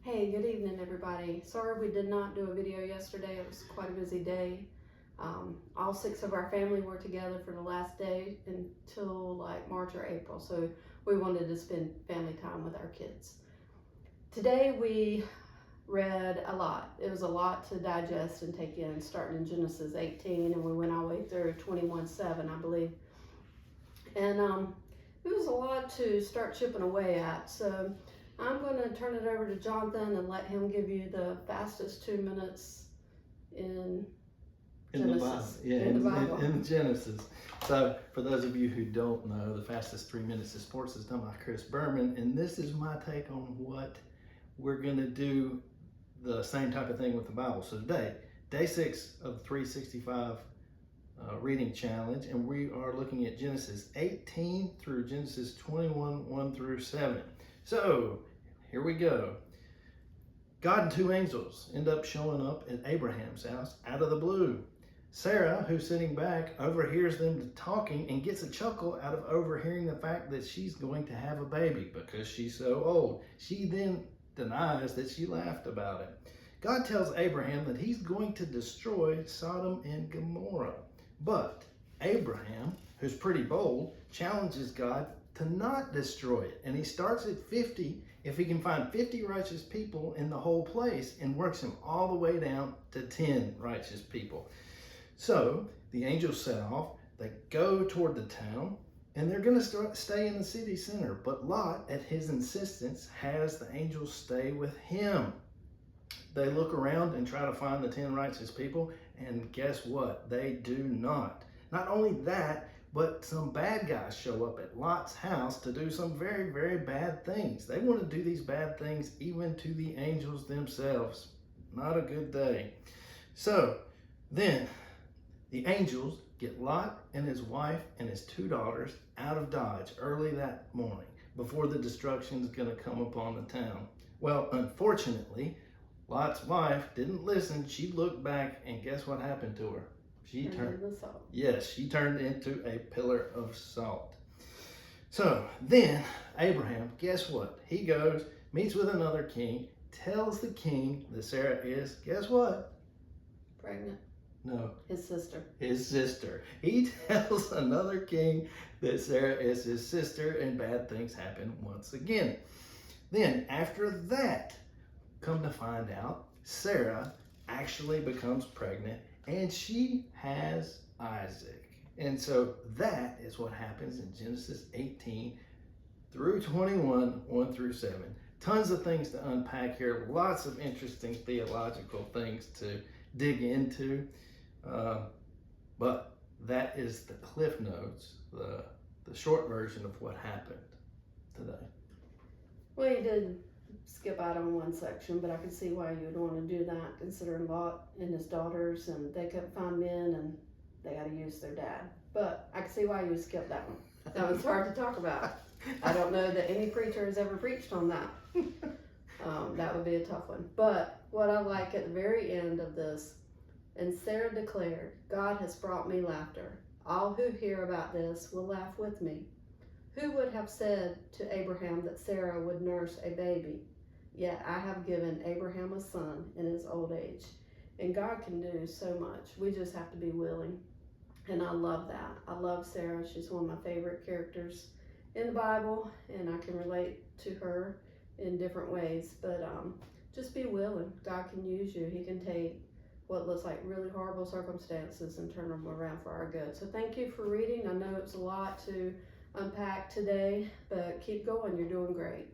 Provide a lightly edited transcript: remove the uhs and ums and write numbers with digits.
Hey, good evening, everybody. Sorry we did not do a video yesterday. It was quite a busy day. All 6 of our family were together for the last day until like March or April, so we wanted to spend family time with our kids. Today we read a lot. It was a lot to digest and take in, starting in Genesis 18, and we went all the way through 21:7, I believe. And it was a lot to start chipping away at. So I'm going to turn it over to Jonathan and let him give you the fastest 2 minutes in Genesis. In Genesis. So for those of you who don't know, the fastest 3 minutes of sports is done by Chris Berman, and this is my take on what we're going to do, the same type of thing with the Bible. So today, day 6 of the 365 reading challenge, and we are looking at Genesis 18 through Genesis 21, 1 through 7. So here we go. God and 2 angels end up showing up at Abraham's house out of the blue. Sarah, who's sitting back, overhears them talking and gets a chuckle out of overhearing the fact that she's going to have a baby because she's so old. She then denies that she laughed about it. God tells Abraham that he's going to destroy Sodom and Gomorrah. But Abraham, who's pretty bold, challenges God to not destroy it. And he starts at 50 if he can find 50 righteous people in the whole place, and works him all the way down to 10 righteous people. So the angels set off, they go toward the town, and they're going to stay in the city center. But Lot, at his insistence, has the angels stay with him. They look around and try to find the 10 righteous people, and guess what? They do not. Not only that, but some bad guys show up at Lot's house to do some very, very bad things. They want to do these bad things even to the angels themselves. Not a good day. So then the angels get Lot and his wife and his 2 daughters out of Dodge early that morning before the destruction is going to come upon the town. Well, unfortunately, Lot's wife didn't listen. She looked back, and guess what happened to her? She turned into a pillar of salt. So then Abraham, guess what? He goes, meets with another king, tells the king that Sarah is, guess what? Pregnant. No. His sister. His sister. He tells another king that Sarah is his sister, and bad things happen once again. Then after that, come to find out, Sarah actually becomes pregnant, and she has Isaac. And so that is what happens in Genesis 18 through 21, 1 through 7. Tons of things to unpack here. Lots of interesting theological things to dig into. But that is the Cliff Notes, the short version of what happened today. Well, you did skip out on one section, but I could see why you would want to do that, considering Lot and his daughters, and they couldn't find men, and they got to use their dad. But I could see why you would skip that one. That one's hard to talk about. I don't know that any preacher has ever preached on that. That would be a tough one. But what I like at the very end of this, and Sarah declared, God has brought me laughter. All who hear about this will laugh with me. Who would have said to Abraham that Sarah would nurse a baby? Yet I have given Abraham a son in his old age. And God can do so much. We just have to be willing. And I love that. I love Sarah. She's one of my favorite characters in the Bible, and I can relate to her in different ways. But just be willing. God can use you. He can take what looks like really horrible circumstances and turn them around for our good. So thank you for reading. I know it's a lot to unpack today, but keep going. You're doing great.